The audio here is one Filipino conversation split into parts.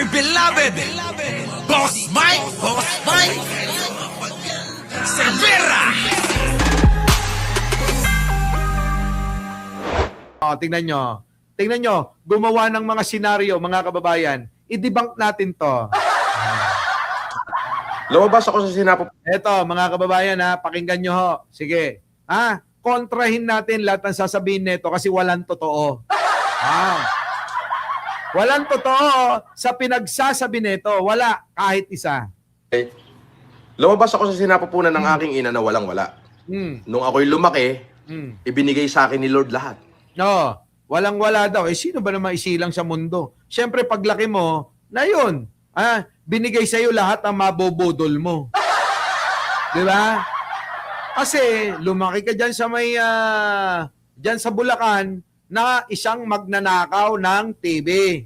dear beloved, Boss Mike Cervera. Tingnan nyo. Tingnan nyo, gumawa ng mga senaryo, mga kababayan. I-debunk natin to. Lumabas ako sa sinapo. Eto, mga kababayan, ha, pakinggan nyo ho. Sige. Kontrahin natin lahat ng sasabihin nito kasi walang totoo. Walang totoo sa pinagsasabi nito. Wala kahit isa. Lumabas ako sa sinapupunan ng aking ina na walang-wala. Nung ako'y lumaki, ibinigay sa akin ni Lord lahat. No, walang-wala daw. Sino ba naman isilang sa mundo? Siyempre, paglaki mo, na yun. Binigay sa'yo lahat ang mabobodol mo. Di ba? Kasi lumaki ka dyan sa may, dyan sa Bulacan na isang magnanakaw ng TV.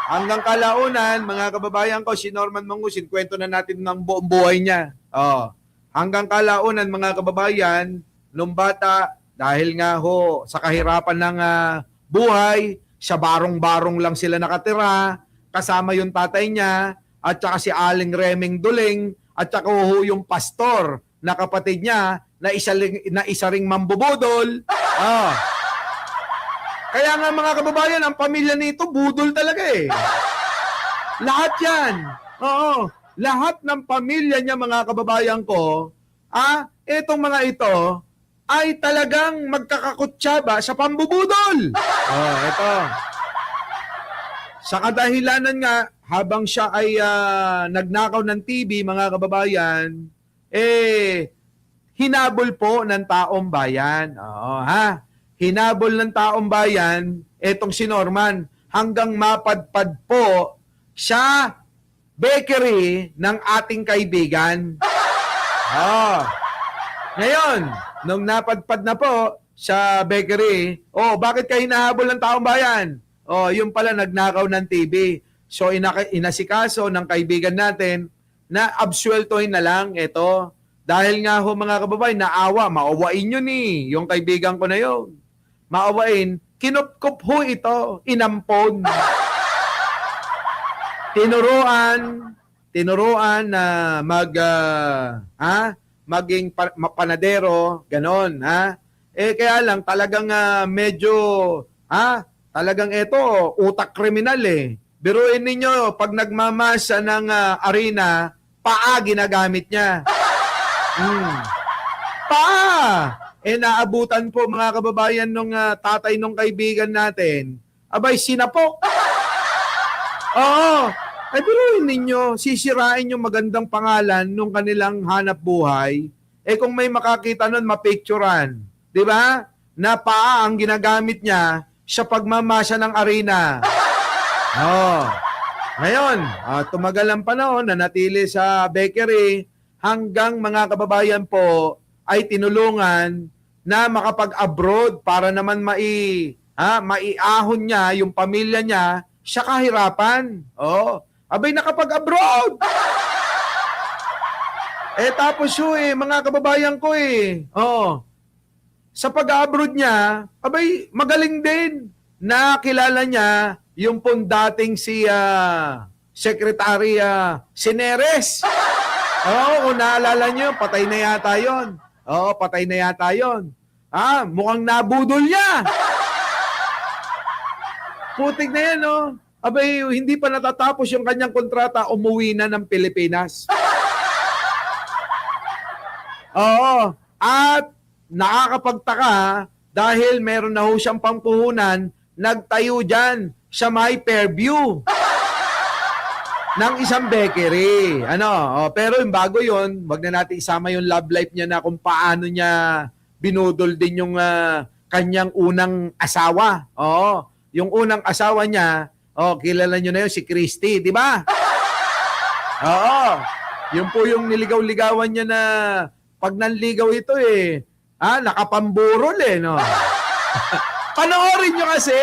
Hanggang kalaunan, mga kababayan ko, si Norman Mangusin, kwento na natin ng buong buhay niya. Hanggang kalaunan, mga kababayan, nung bata, dahil nga ho, sa kahirapan ng buhay, sa barong-barong lang sila nakatira, kasama yung tatay niya, at saka si Aling Remeng Duling, at saka ho yung pastor na kapatid niya, na isa ring mambubudol. Kaya nga mga kababayan, ang pamilya nito, budol talaga eh. Lahat yan. Oo. Lahat ng pamilya niya, mga kababayan ko, etong mga ito, ay talagang magkakakutsaba sa pambubudol. Ito. Sa kadahilanan nga, habang siya ay nagnakaw ng TV, mga kababayan, hinabol po ng taong bayan. Hinabol ng taong bayan, etong si Norman, hanggang mapadpad po sa bakery ng ating kaibigan. Ngayon, nung napadpad na po sa bakery, bakit ka hinahabol ng taong bayan? Yung pala nagnakaw ng TV. So inasikaso ng kaibigan natin na absueltohin na lang ito. Dahil nga ho mga kababayan, naawa, maawain nyo ni yung kaibigan ko na yun. Maawain, kinupkup ho ito, inampon. Tinuruan na maging panadero, ganon, kaya lang talagang medyo, talagang ito, utak kriminal eh. Biruin ninyo, pag nagmamasa ng arena, paa ginagamit niya. Paa! Naabutan po mga kababayan nung tatay nung kaibigan natin. Abay, sinapok. Biruin ninyo, sisirain yung magandang pangalan nung kanilang hanap buhay. Kung may makakita nun, mapicturan. Di ba? Na paa ang ginagamit niya sa pagmamasa ng arena. Ngayon, tumagal ang panahon, nanatili sa bakery, hanggang mga kababayan po ay tinulungan na makapag-abroad para naman maiahon niya yung pamilya niya sa kahirapan. Abay, nakapag-abroad. Tapos mga kababayan ko sa pag-abroad niya, abay, magaling din. Nakilala niya yung pong dating si Secretary Sineres. Kung naalala niyo, patay na yata yun. Patay na yata yun. Mukhang nabudol niya. Putik na yan, Abay, hindi pa natatapos yung kanyang kontrata, umuwi na ng Pilipinas. At nakakapagtaka dahil meron na ho siyang pampuhunan, nagtayo dyan sa may Fairview ng isang bakery. Pero yung bago yun, wag na natin isama yung love life niya na kung paano niya binudol din yung kanyang unang asawa. Yung unang asawa niya, kilala nyo na yun, si Christy, di ba? Yun po yung niligaw-ligawan niya na pag nanligaw ito nakapamburol no? Panoorin nyo kasi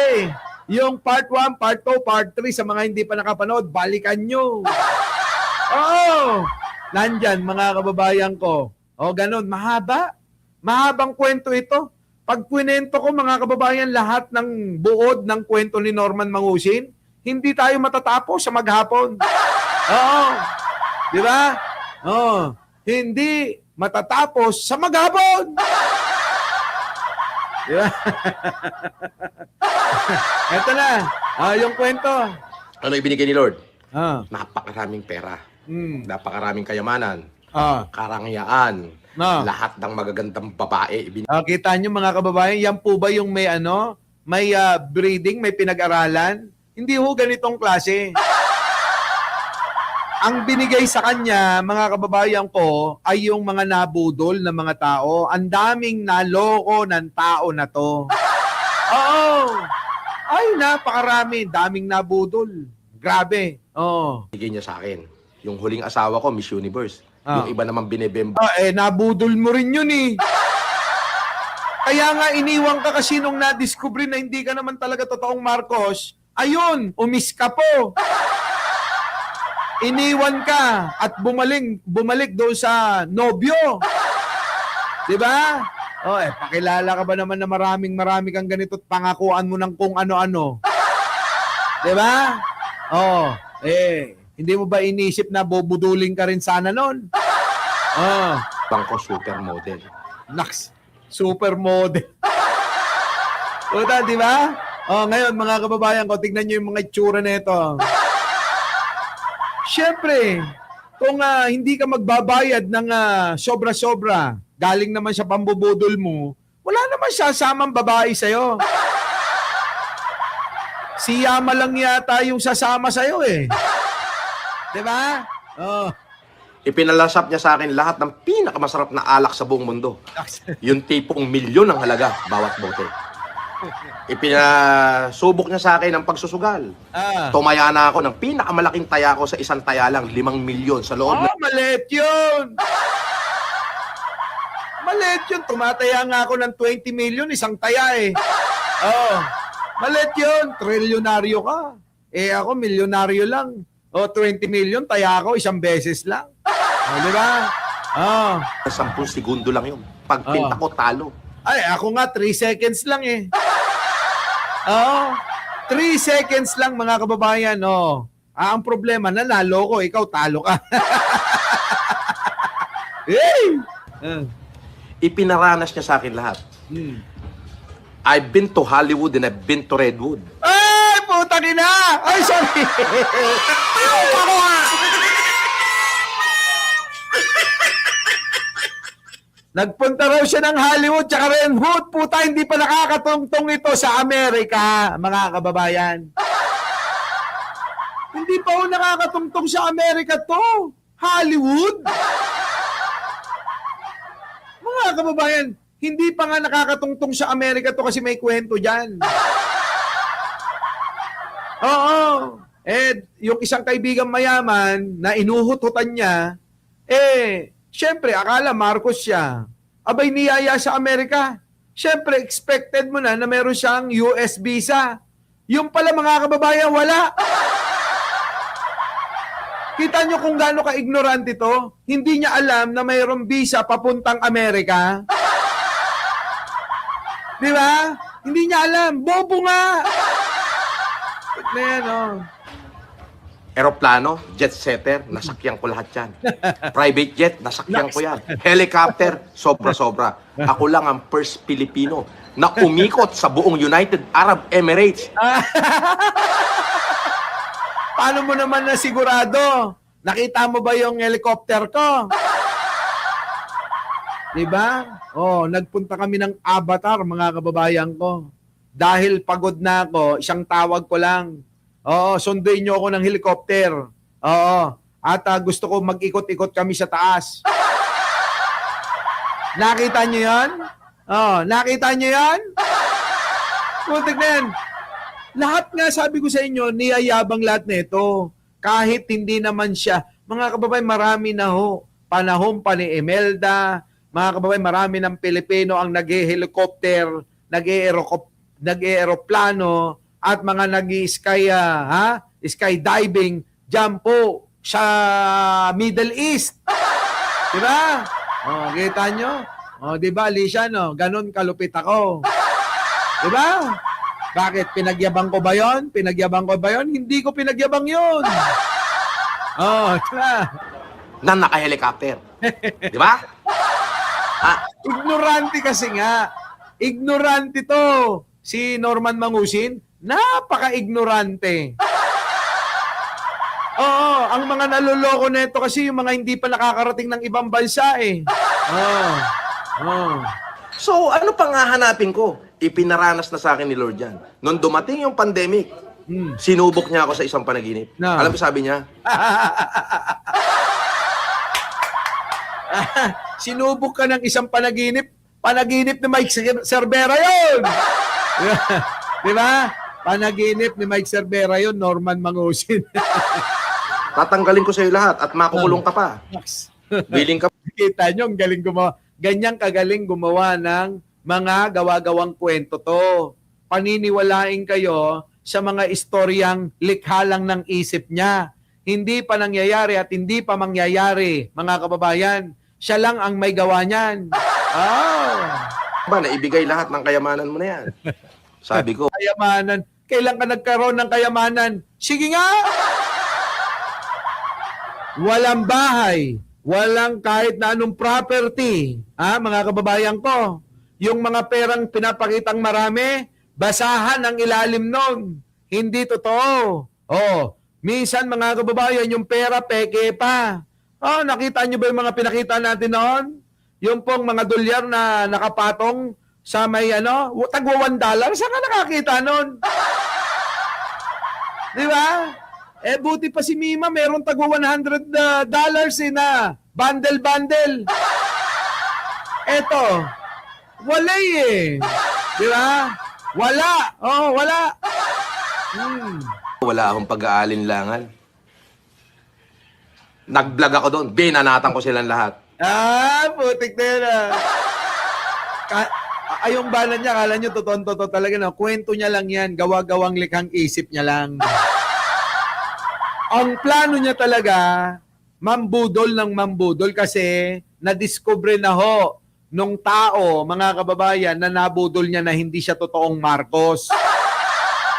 yung part 1, part 2, part 3 sa mga hindi pa nakapanood, balikan nyo. Nandyan mga kababayan ko. Ganon, mahaba. Mahabang kwento ito. Pag kwento ko mga kababayan, lahat ng buod ng kwento ni Norman Mangusin, hindi tayo matatapos sa maghapon. Oo. Di ba? Oo. Hindi matatapos sa maghapon. Di ba? Ito na. Yung kwento. Ano ibinigay ni Lord? Ah. Napakaraming pera. Mm. Napakaraming kayamanan. Ah. Karangyaan. Ah. Lahat ng magagandang babae. Kita nyo mga kababayan, yan po ba yung may may breeding, may pinag-aralan? Hindi ho ganitong klase. Ang binigay sa kanya, mga kababayan ko, ay yung mga nabudol na mga tao. Ang daming naloko ng tao na to. Oo. Ay, napakarami. Daming nabudol. Grabe. Oo. Ibinigay niya sa akin. Yung huling asawa ko, Miss Universe. Ah. Yung iba naman binebemba. Nabudol mo rin yun eh. Kaya nga iniwan ka kasi nung na-discover na hindi ka naman talaga totoong Marcos, ayun, umis ka po. Iniwan ka at bumalik doon sa nobyo. 'Di ba? Pakilala ka ba naman na marami kang ganito at pangakuan mo ng kung ano-ano. 'Di ba? Hindi mo ba inisip na bobuduling ka rin sana noon? Bangko supermodel. Naks, supermodel. Puta, 'di ba? Ngayon mga kababayan ko, tignan niyo yung mga itsura nito. Siyempre, kung hindi ka magbabayad ng sobra-sobra, galing naman sa pambubudol mo, wala naman sasamang babae sa'yo. Si Yama lang yata yung sasama sa'yo eh. Diba? Ipinalasap niya sa akin lahat ng pinakamasarap na alak sa buong mundo. Yung tipong milyon ang halaga bawat bote. Ipinasubok niya sa akin ang pagsusugal. Tumaya na ako ng pinakamalaking taya ko sa isang taya lang, 5 milyon sa loob. Maliit yun! Maliit yun. Tumataya nga ako ng 20 million, isang taya eh. Maliit yun. Trilyonaryo ka. Ako, milyonaryo lang. 20 million, taya ako, isang beses lang. Di ba? 10 segundo lang yun. Pagpinta ko, talo. Ay, ako nga, 3 seconds lang eh. 3 seconds lang mga kababayan. Ang problema, nanalo ko, ikaw talo ka. Hey! Ipinaranas niya sa akin lahat. I've been to Hollywood and I've been to Redwood. Ay, puta na! Ay, sorry! Nagpunta raw siya ng Hollywood tsaka Redwood. Puta, hindi pa nakakatungtong ito sa Amerika, mga kababayan. Hindi pa ho nakakatungtong sa Amerika to. Hollywood. Mga kababayan, hindi pa nga nakakatungtong sa Amerika to kasi may kwento dyan. Oo. Yung isang kaibigang mayaman na inuhut-hutan niya, siyempre, akala Marcos siya. Abay, niyaya sa Amerika. Siyempre, expected mo na meron siyang US visa. Yung pala mga kababayan, wala. Kita nyo kung gaano ka-ignorant ito? Hindi niya alam na mayroong visa papuntang Amerika. Di ba? Hindi niya alam. Bobo nga. Yan, Aeroplano, jet setter, nasakyan ko lahat yan. Private jet, nasakyan ko yan. Helicopter, sobra-sobra. Ako lang ang first Pilipino na umikot sa buong United Arab Emirates. Paano mo naman na sigurado? Nakita mo ba yung helicopter ko? Diba? Nagpunta kami ng Avatar, mga kababayan ko. Dahil pagod na ako, isang tawag ko lang. Sunduin niyo ako ng helicopter. At gusto ko mag-ikot-ikot kami sa taas. Nakita niyo yan? Nakita niyo yan? Putik na yan. Lahat nga sabi ko sa inyo, niyayabang lahat nito. Kahit hindi naman siya. Mga kababayan, marami na ho. Panahon pa ni Imelda. Mga kababayan, marami ng Pilipino ang nag-helicopter, nag-aeroplano, at mga skydiving dyan po sa Middle East. Diba? Kita nyo? Diba, Alicia, no? Ganon kalupit ako. Diba? Bakit? Pinagyabang ko ba yon? Pinagyabang ko ba yon? Hindi ko pinagyabang yon. Oh, tala. Na naka-helicopter. Di ba? Ignorante kasi nga. Ignorante to. Si Norman Mangusin, napaka-ignorante. Oo, ang mga naloloko nito kasi yung mga hindi pa nakakarating ng ibang bansa eh. So, ano pang hahanapin ko? Ipinaranas na sa akin ni Lord yan. Nung dumating yung pandemic, sinubok niya ako sa isang panaginip. No. Alam mo sabi niya? Sinubok ka ng isang panaginip ni Mike Cervera yun. Di ba? Panaginip ni Mike Cervera yun, Norman Mangusin. Tatanggalin ko sa iyo lahat at makukulong ka pa. Willing ka. Kita nyo, ang galing gumawa. Ganyang kagaling gumawa ng mga gawa-gawang kwento to. Paniniwalain kayo sa mga istoryang likha lang ng isip niya. Hindi pa nangyayari at hindi pa mangyayari, mga kababayan. Siya lang ang may gawa niyan. Ba, naibigay lahat ng kayamanan mo na yan. Sabi ko, Kayamanan. Kailan ka nagkaroon ng kayamanan? Sige nga! Walang bahay, walang kahit na anong property, mga kababayan ko. Yung mga perang pinapakitang marami, basahan ang ilalim nun. Hindi totoo. Minsan mga kababayan, yung pera peke pa. Nakita nyo ba yung mga pinakita natin noon? Yung pong mga dolyar na nakapatong sa may tagwa $1. Saan ka nakakita nun? Di ba? Buti pa si Mima, meron tagwa $100 na bundle. Eto, wala eh. Di ba? Wala. Wala. wala akong pag-aalinlangan. Nag-vlog ako doon. Binanatan ko silang lahat. Putik na yun Ayong bala niya, kala nyo totoo talaga na. Kwento niya lang yan. Gawa-gawang likhang isip niya lang. Ang plano niya talaga, mambudol ng mambudol kasi nadiskubre na ho nung tao, mga kababayan, na nabudol niya na hindi siya totoong Marcos.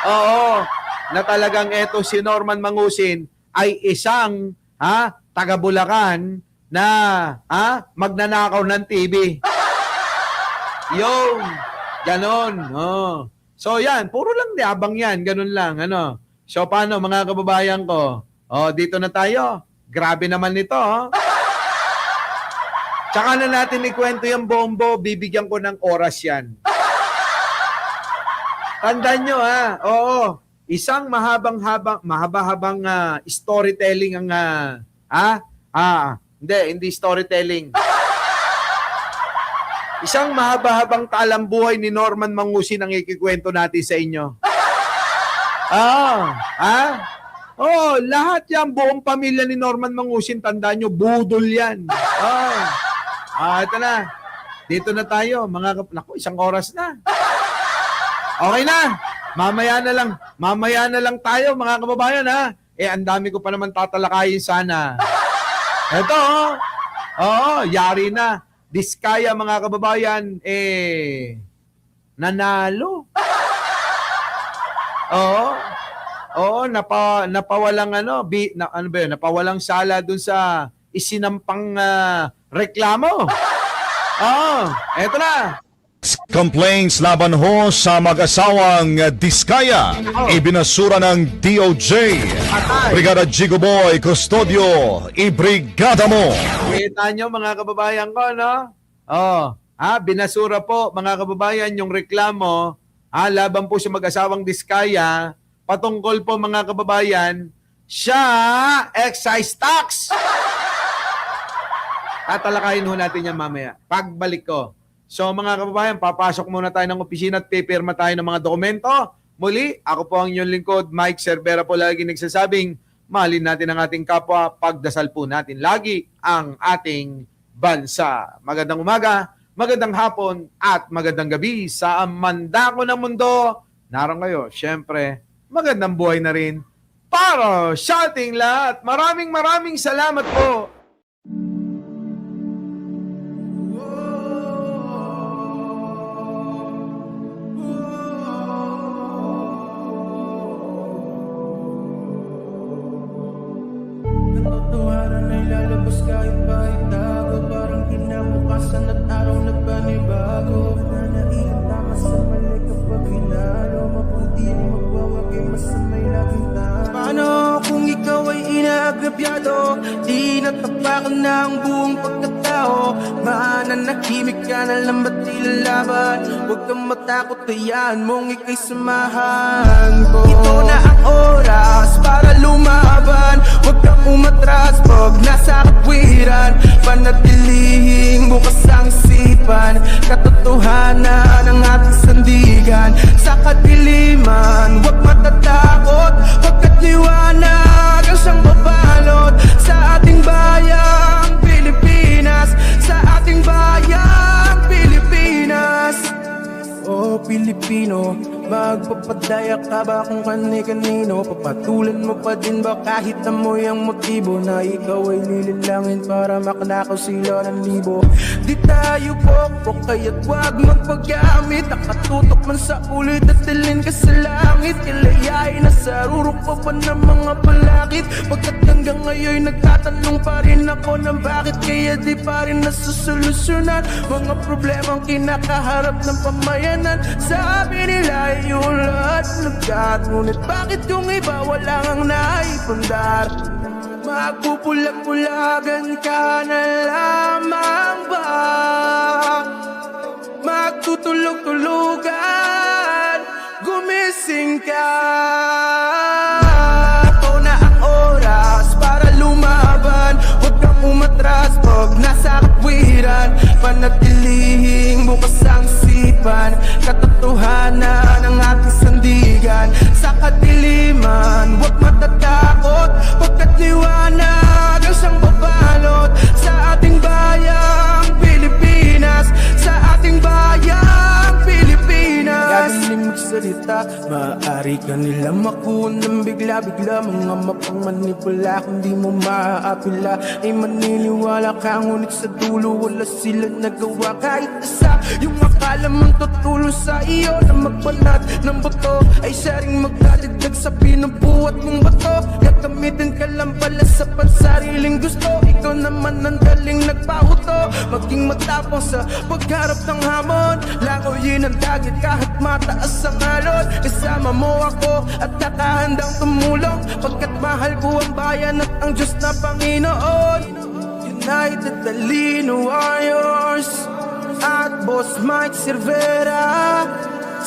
Oo, na talagang eto si Norman Mangusin ay isang taga Bulacan na magnanakaw ng TV. Yung, ganon. So yan, puro lang diabang yan, ganon lang. So paano mga kababayan ko? Dito na tayo. Grabe naman nito. Tsaka na natin ikwento yung bombo, bibigyan ko ng oras yan. Tandaan nyo isang mahaba-habang storytelling ang hindi storytelling. Isang mahaba-habang talambuhay ni Norman Mangusin ang ikikwento natin sa inyo. Lahat yan, buong pamilya ni Norman Mangusin, tandaan nyo, budol yan. Ito na. Dito na tayo, naku, isang oras na. Okay na. Mamaya na lang tayo, mga kababayan, ang dami ko pa naman tatalakayin sana. Ito, yari na. Diskaya, mga kababayan, nanalo. Napawalang napawalang sala dun sa isinampang reklamo. Eto na. Complaints laban ho sa mag-asawang Diskaya, ibinasura ng DOJ. Brigada Jigo Boy Custodio, ibrigada mo. Kita nyo mga kababayan ko, binasura po mga kababayan yung reklamo laban po sa mag-asawang Diskaya patungkol po mga kababayan sa excise tax. Tatalakayin ho natin yan mamaya. Pagbalik ko. So mga kababayan, papasok muna tayo ng opisina at pipirma tayo ng mga dokumento. Muli, ako po ang inyong lingkod, Mike Cervera po lagi nagsasabing, mahalin natin ang ating kapwa, pagdasal po natin lagi ang ating bansa. Magandang umaga, magandang hapon, at magandang gabi sa mandako ng mundo. Naroon kayo, syempre, magandang buhay na rin para sa ating lahat. Maraming salamat po. kahit pa itago, parang kinabukasan at araw na panibago. Nanailang tama sa mali kapag hinalo, mabuti ang magwawag ay masamay laging tama. Paano kung ikaw ay inaagrabyado, di natapakan na ang buong pagkatao? Mananahimik ka na lang ba't ilalaban? Huwag kang matakot, hayaan mong ika'y samahan ko. Ito na ang oras para lumaban, huwag kang umatras pag nasa katwiran. Panatilihing bukas ang isipan, katotohanan ang ating sandigan. Sa kadiliman, huwag matatakot, pagkat liwanag ang siyang babalot sa ating bayang Pilipinas, sa ating bayang Pilipinas. Oh Pilipino, magpapadaya ka ba kung kani-kanino? Papatulan mo pa din ba kahit amoy ang motibo na ikaw ay nililangin para makanakaw sila ng libo? Di tayo pokpok kaya't wag magpagamit, nakatutok man sa ulit at dilin ka sa langit. Kilayain na sa rurok pa ba ng mga balakid? Pagkat hanggang ngayon nagtatanong pa rin ako ng bakit, kaya di pa rin nasusolusyonan mga problemang kinakaharap ng pamayanan. Sabi nila yung lahat nagkat, ngunit bakit yung iba wala ngang naipundar? Magpupulag-pulagan ka na lamang ba? Magtutulog-tulugan, gumising ka. Ito na ang oras para lumaban, huwag kang umatras pag nasa katwiran. Panatilihing bukas ang isipan, katotohanan ang ating sandigan. Sa kadiliman, huwag matatakot, pagkat liwanag ang siyang babalot sa ating bayang Pilipinas, sa ating bayang Pilipinas. Gagaling magsalita, maaari ka nilang makuha ng bigla-bigla. Mga mapangmanipula, kung di mo maaapila ay maniniwala ka, ngunit sa dulo wala sila nagawa kahit isa. Yung akala mong tutulo sa iyo na magbanat ng buto ay siya ring magdadagdag sa pinubuhat mong bato. Gagamitin ka lang pala sa pansariling gusto, ikaw naman ang daling nagpahuto. Maging matapang sa pagharap ng hamon, langoyin ang dagit kahit mataas ang alon. Kasama mo ako at kakahandang tumulong, pagkat mahal ko ang bayan at ang Diyos na Panginoon. United Talino Warriors at Boss Mike Cervera,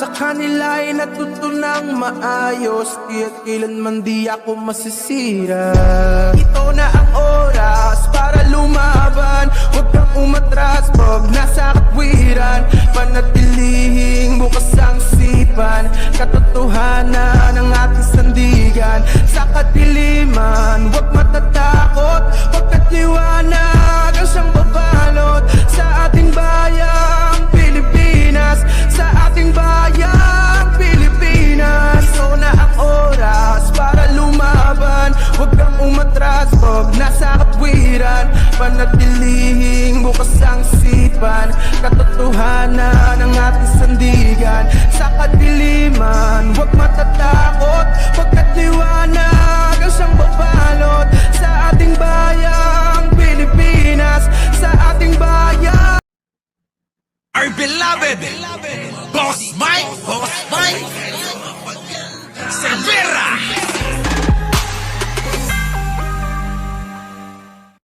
sa kanila ay natutunang maayos, kaya't kailanman di ako masisira. Ito na ang oras para lumaban, huwag kang umatras pag nasa katwiran. Panatilihing bukas ang isipan, katotohanan ang ating sandigan. Sa kadiliman, huwag matatakot, pagkat liwanag ang siyang babalot sa ating bayang Pilipinas, sa ating bayang Pilipinas. Ito na ang oras para lumaban, huwag kang umatras pag nasa katwiran. Panatilihing bukas ang isipan, katotohanan